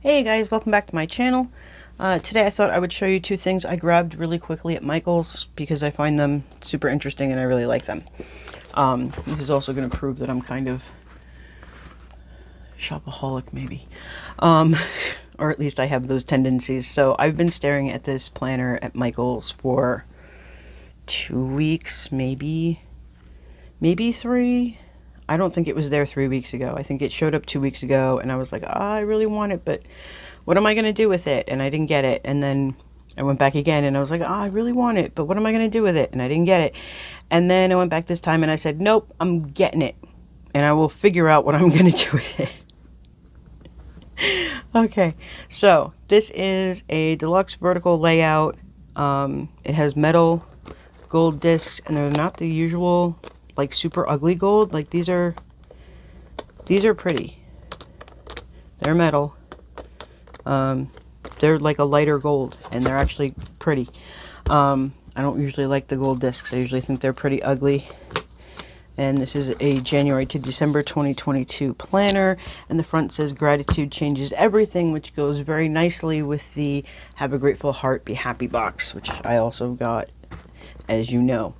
Hey guys, welcome back to my channel. Today I thought I would show you two things I grabbed really quickly at Michael's because I find them super interesting and I really like them. This is also going to prove that I'm kind of shopaholic maybe. Or at least I have those tendencies. So I've been staring at this planner at Michael's for 2 weeks, maybe 3. I don't think it was there 3 weeks ago. I think it showed up 2 weeks ago and I was like, I really want it, but what am I going to do with it? And I didn't get it. And then I went back again and I was like, I really want it, but what am I going to do with it? And I didn't get it. And then I went back this time and I said, nope, I'm getting it. And I will figure out what I'm going to do with it. Okay, so this is a deluxe vertical layout. It has metal gold discs and they're not the usual like super ugly gold. Like these are pretty. They're metal. They're like a lighter gold and they're actually pretty. I don't usually like the gold discs. I usually think they're pretty ugly. And this is a January to December 2022 planner, and the front says gratitude changes everything, which goes very nicely with the have a grateful heart, be happy box, which I also got, as you know.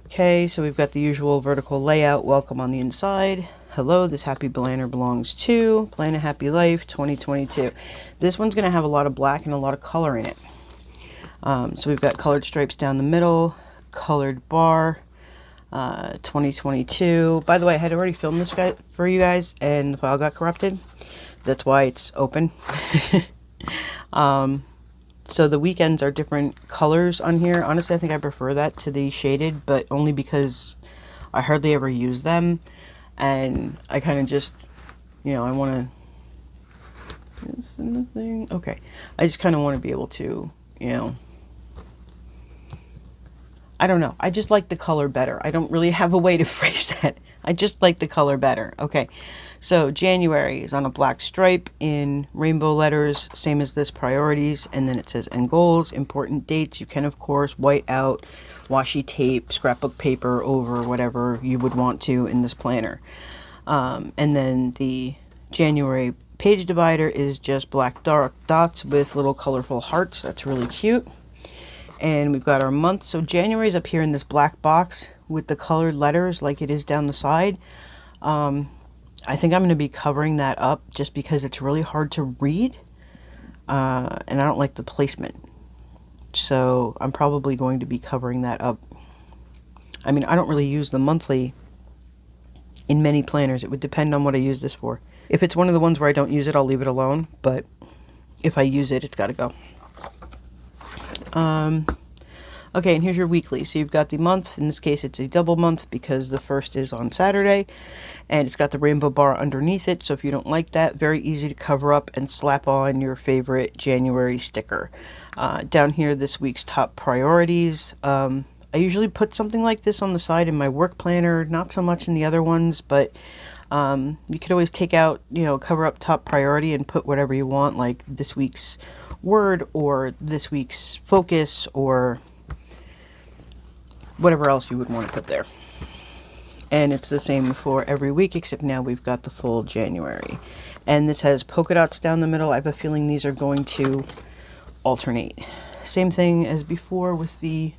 Okay, so we've got the usual vertical layout, welcome on the inside. Hello, this happy planner belongs to Plan a Happy Life 2022. This one's going to have a lot of black and a lot of color in it. So we've got colored stripes down the middle, colored bar, 2022. By the way, I had already filmed this guy for you guys and the file got corrupted. That's why it's open. So the weekends are different colors on here. Honestly, I think I prefer that to the shaded, but only because I hardly ever use them. And I kind of just, you know, I want to... Is in the thing? Okay. I just kind of want to be able to, you know... I don't know. I just like the color better. I don't really have a way to phrase that. I just like the color better. Okay. So January is on a black stripe in rainbow letters, same as this, priorities, and then it says and goals, important dates. You can of course white out, washi tape, scrapbook paper over whatever you would want to in this planner. And then the January page divider is just black dark dots with little colorful hearts. That's really cute. And we've got our month. So January is up here in this black box with the colored letters like it is down the side. I think I'm going to be covering that up just because it's really hard to read. And I don't like the placement. So I'm probably going to be covering that up. I mean, I don't really use the monthly in many planners. It would depend on what I use this for. If it's one of the ones where I don't use it, I'll leave it alone. But if I use it, it's got to go. Okay, and here's your weekly. So you've got the month. In this case, it's a double month because the first is on Saturday. And it's got the rainbow bar underneath it. So if you don't like that, very easy to cover up and slap on your favorite January sticker. Down here, this week's top priorities. I usually put something like this on the side in my work planner. Not so much in the other ones, but you could always take out, you know, cover up top priority and put whatever you want, like this week's word or this week's focus or whatever else you would want to put there. And it's the same for every week, except now we've got the full January. And this has polka dots down the middle. I have a feeling these are going to alternate. Same thing as before with the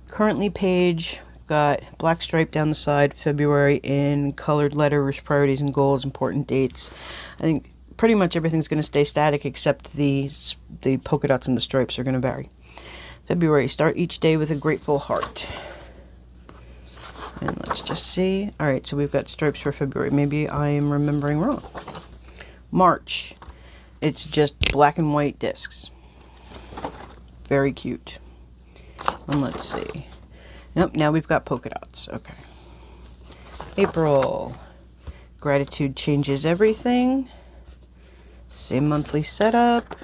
currently page. We've got black stripe down the side, February in colored letters, priorities and goals, important dates. I think pretty much everything's going to stay static except the polka dots and the stripes are going to vary. February, start each day with a grateful heart. And let's just see. Alright, so we've got stripes for February. Maybe I am remembering wrong. March, it's just black and white discs. Very cute. And let's see. Nope, now we've got polka dots. Okay. April, gratitude changes everything. Same monthly setup.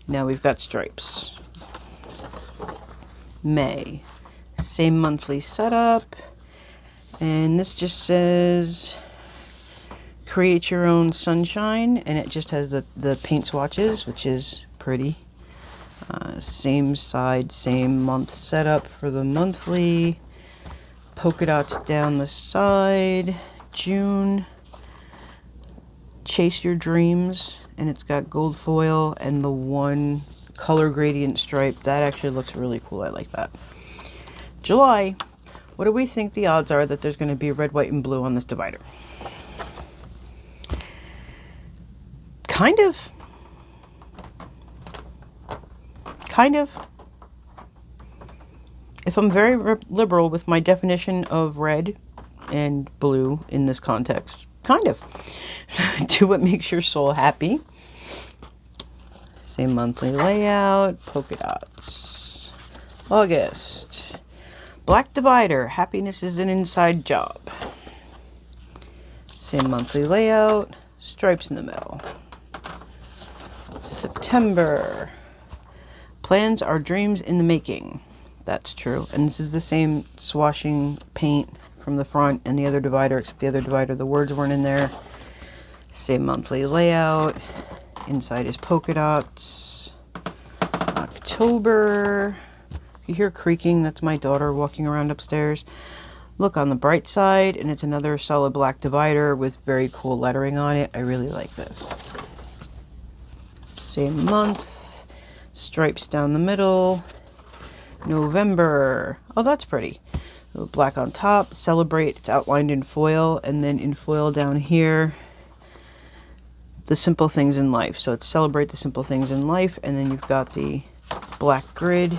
Now we've got stripes. May, same monthly setup. And this just says create your own sunshine, and it just has the paint swatches, which is pretty. Same side, same month setup for the monthly. Polka dots down the side. June, chase your dreams, and it's got gold foil and the one color gradient stripe. That actually looks really cool. I like that. July. What do we think the odds are that there's going to be red, white, and blue on this divider? Kind of. Kind of. If I'm very liberal with my definition of red and blue in this context, kind of. So do what makes your soul happy. Same monthly layout, polka dots. August. Black divider, happiness is an inside job. Same monthly layout, stripes in the middle. September. Plans are dreams in the making. That's true. And this is the same swashing paint from the front and the other divider, except the other divider, the words weren't in there. Same monthly layout. Inside is polka dots. October. If you hear creaking, that's my daughter walking around upstairs. Look on the bright side, and it's another solid black divider with very cool lettering on it. I really like this. Same month. Stripes down the middle. November. Oh, that's pretty. Black on top. Celebrate. It's outlined in foil, and then in foil down here, the simple things in life. So it's celebrate the simple things in life, and then you've got the black grid.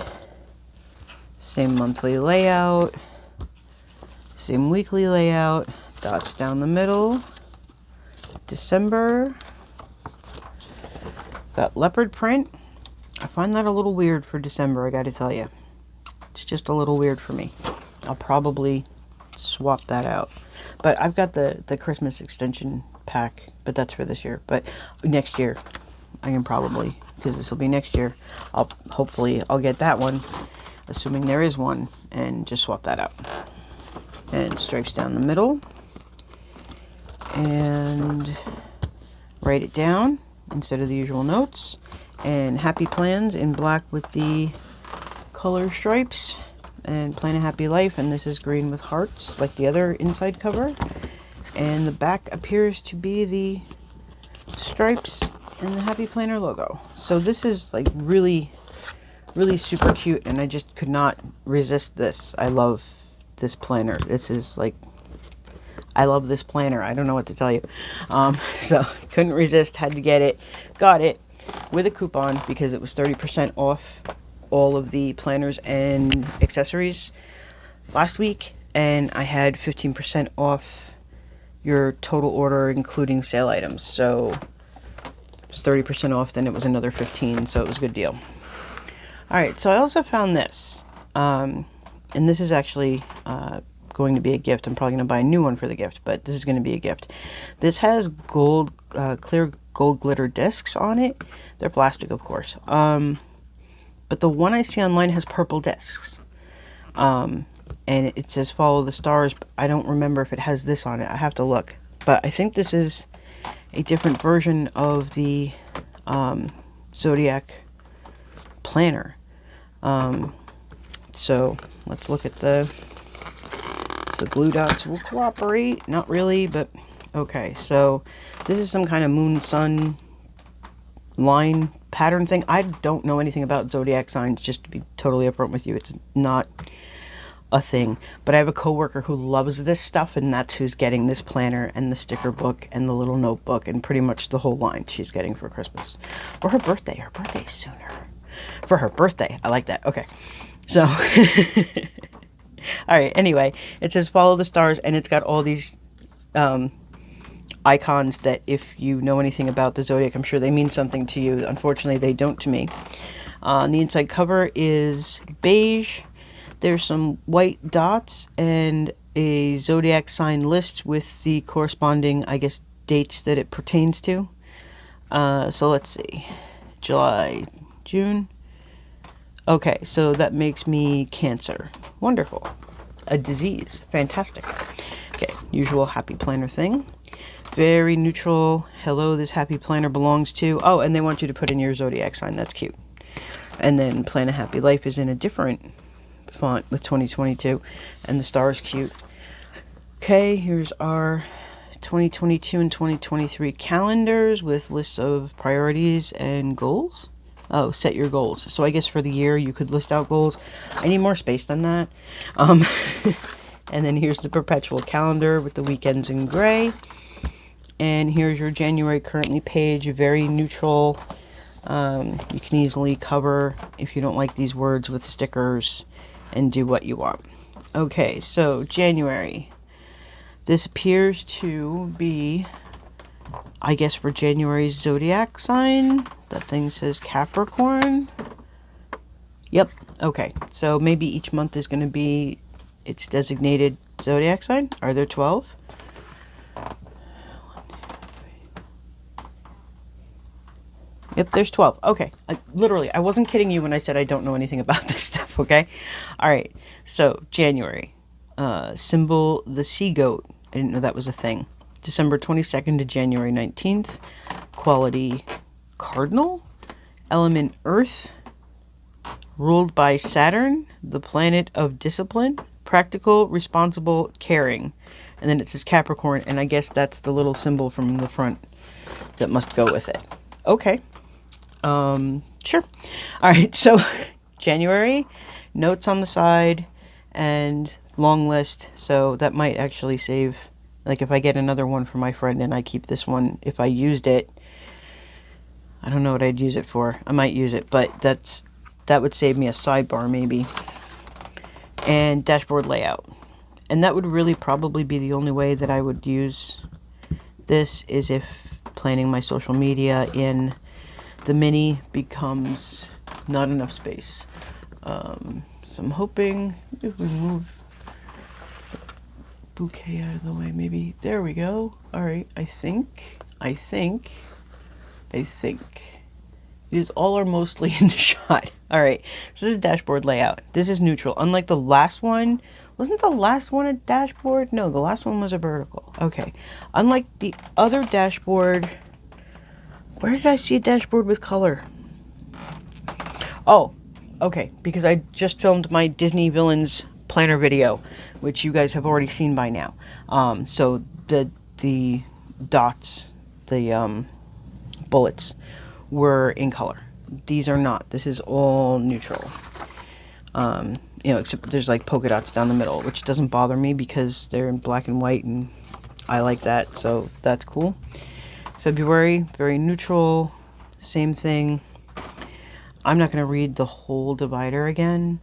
Same monthly layout. Same weekly layout. Dots down the middle. December. Got leopard print. I find that a little weird for December, I gotta tell you. It's just a little weird for me. I'll probably swap that out. But I've got the Christmas extension pack, but that's for this year. But next year, I can probably, because this will be next year, hopefully I'll get that one, assuming there is one, and just swap that out. And stripes down the middle. And write it down instead of the usual notes. And happy plans in black with the color stripes, and plan a happy life, and this is green with hearts like the other inside cover, and the back appears to be the stripes and the Happy Planner logo. So this is like really super cute, and I just could not resist this. I love this planner. This is like, I love this planner. I don't know what to tell you. So couldn't resist, had to get it, got it with a coupon because it was 30% off all of the planners and accessories last week, and I had 15% off your total order including sale items. So it was 30% off, then it was another 15, so it was a good deal. Alright, so I also found this, and this is actually going to be a gift. I'm probably going to buy a new one for the gift, but this is going to be a gift. This has gold, clear gold glitter discs on it. They're plastic, of course. But the one I see online has purple discs. And it says follow the stars. But I don't remember if it has this on it. I have to look. But I think this is a different version of the Zodiac planner. So let's look at the glue dots will cooperate. Not really, but okay. So this is some kind of moon sun line pattern thing. I don't know anything about zodiac signs, just to be totally upfront with you. It's not a thing. But I have a coworker who loves this stuff, and that's who's getting this planner and the sticker book and the little notebook and pretty much the whole line she's getting for Christmas. Or her birthday. Her birthday's sooner. For her birthday. I like that. Okay. So alright, anyway, it says follow the stars, and it's got all these icons that if you know anything about the zodiac, I'm sure they mean something to you. Unfortunately, they don't to me. The inside cover is beige. There's some white dots and a zodiac sign list with the corresponding, I guess, dates that it pertains to. So let's see. July, June. Okay, so that makes me Cancer. Wonderful. A disease. Fantastic. Okay, usual happy planner thing. Very neutral. Hello, this happy planner belongs to. Oh, and they want you to put in your zodiac sign. That's cute. And then Plan a Happy Life is in a different font with 2022. And the star is cute. Okay, here's our 2022 and 2023 calendars with lists of priorities and goals. Oh, set your goals. So I guess for the year you could list out goals. I need more space than that. And then here's the perpetual calendar with the weekends in gray. And here's your January currently page, very neutral. You can easily cover, if you don't like these words, with stickers and do what you want. Okay, so January. This appears to be, I guess, for January's zodiac sign. That thing says Capricorn. Yep, okay. So maybe each month is going to be its designated zodiac sign. Are there 12? Yep, there's 12. Okay, literally, I wasn't kidding you when I said I don't know anything about this stuff, okay? All right, so January. Symbol, the sea goat. I didn't know that was a thing. December 22nd to January 19th. Quality, cardinal. Element, earth. Ruled by Saturn, the planet of discipline. Practical, responsible, caring. And then it says Capricorn, and I guess that's the little symbol from the front that must go with it. Okay. Sure. All right, so January, notes on the side, and long list. So that might actually save, like if I get another one for my friend and I keep this one, if I used it, I don't know what I'd use it for. I might use it, but that would save me a sidebar maybe. And dashboard layout. And that would really probably be the only way that I would use this, is if planning my social media in the mini becomes not enough space. So I'm hoping if we move the bouquet out of the way, maybe, there we go. All right, I think these all are mostly in the shot. All right, so this is dashboard layout. This is neutral. Unlike the last one, wasn't the last one a dashboard? No, the last one was a vertical. Okay, unlike the other dashboard, where did I see a dashboard with color? Oh, okay, because I just filmed my Disney Villains planner video, which you guys have already seen by now. So the dots, the bullets were in color. These are not. This is all neutral. You know, except there's like polka dots down the middle, which doesn't bother me because they're in black and white and I like that, so that's cool. February, very neutral, same thing. I'm not going to read the whole divider again.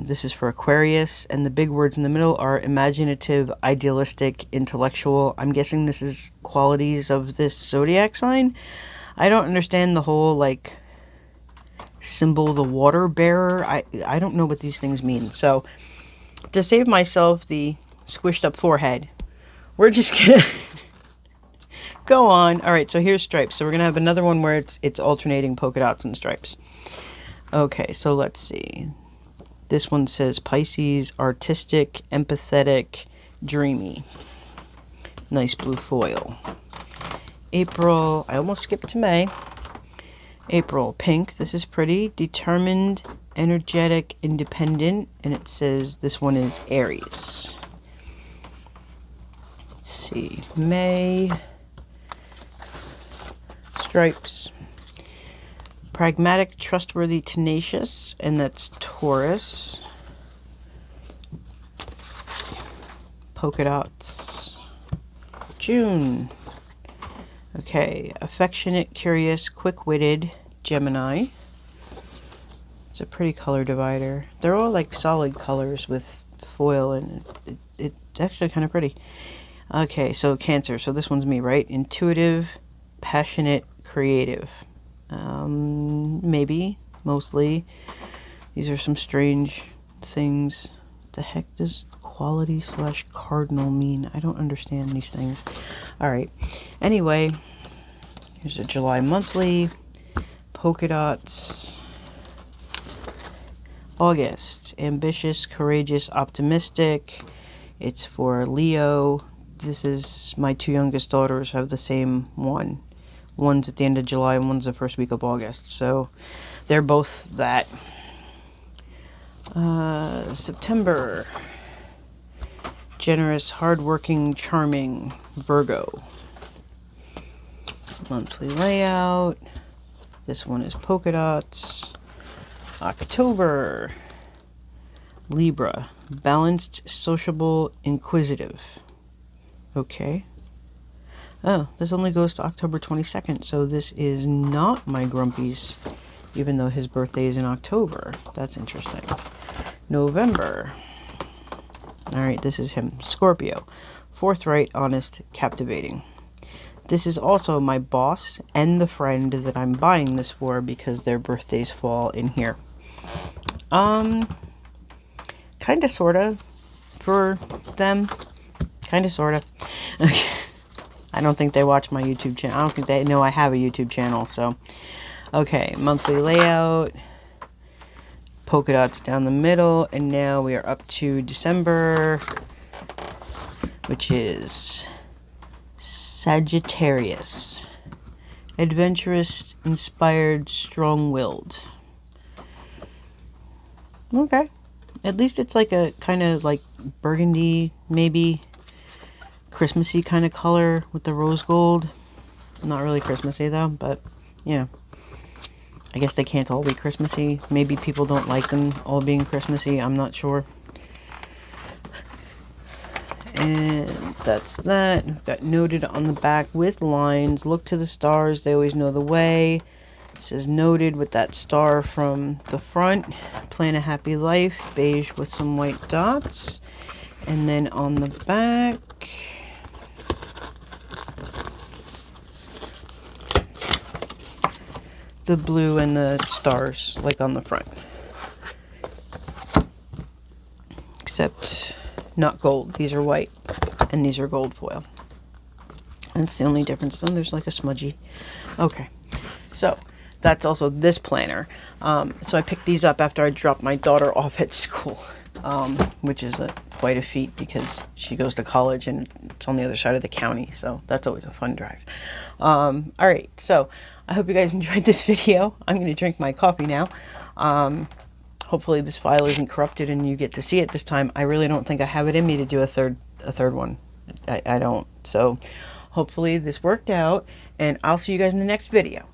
This is for Aquarius, and the big words in the middle are imaginative, idealistic, intellectual. I'm guessing this is qualities of this zodiac sign. I don't understand the whole, like, symbol, the water bearer. I don't know what these things mean. So, to save myself the squished up forehead, we're just going to go on. All right, so here's stripes. So we're going to have another one where it's alternating polka dots and stripes. Okay, so let's see. This one says Pisces, artistic, empathetic, dreamy. Nice blue foil. April, I almost skipped to May. April, pink. This is pretty. Determined, energetic, independent. And it says this one is Aries. Let's see. May. Stripes. Pragmatic, trustworthy, tenacious. And that's Taurus. Polka dots. June. Okay, affectionate, curious, quick-witted, Gemini. It's a pretty color divider. They're all like solid colors with foil, and it's actually kind of pretty. Okay, so Cancer. So this one's me, right? Intuitive, passionate, creative. Maybe, mostly. These are some strange things. What the heck does quality / cardinal mean? I don't understand these things. Alright, anyway, here's a July monthly, polka dots. August, ambitious, courageous, optimistic. It's for Leo. This is my two youngest daughters have the same one. One's at the end of July and one's the first week of August. So they're both that. September. Generous, hardworking, charming, Virgo. Monthly layout. This one is polka dots. October. Libra. Balanced, sociable, inquisitive. Okay. Oh, this only goes to October 22nd, so this is not my Grumpy's, even though his birthday is in October. That's interesting. November. Alright, this is him. Scorpio. Forthright, honest, captivating. This is also my boss and the friend that I'm buying this for because their birthdays fall in here. Kinda, sorta, for them. Kinda, sorta. I don't think they watch my YouTube channel. I don't think they know I have a YouTube channel, so. Okay, monthly layout. Polka dots down the middle, and now we are up to December, which is Sagittarius. Adventurous, inspired, strong-willed. Okay. At least it's like a kind of like burgundy, maybe Christmassy kind of color with the rose gold. Not really Christmassy though, but yeah. I guess they can't all be Christmassy. Maybe people don't like them all being Christmassy. I'm not sure. And that's that. We've got noted on the back with lines. Look to the stars. They always know the way. It says noted with that star from the front. Plan a happy life. Beige with some white dots. And then on the back, the blue and the stars like on the front. Except not gold. These are white and these are gold foil. That's the only difference. Then there's like a smudgy. Okay. So that's also this planner. So I picked these up after I dropped my daughter off at school, which is quite a feat because she goes to college and it's on the other side of the county. So that's always a fun drive. All right. So I hope you guys enjoyed this video. I'm going to drink my coffee now. Hopefully this file isn't corrupted and you get to see it this time. I really don't think I have it in me to do a third one. I don't. So hopefully this worked out, and I'll see you guys in the next video.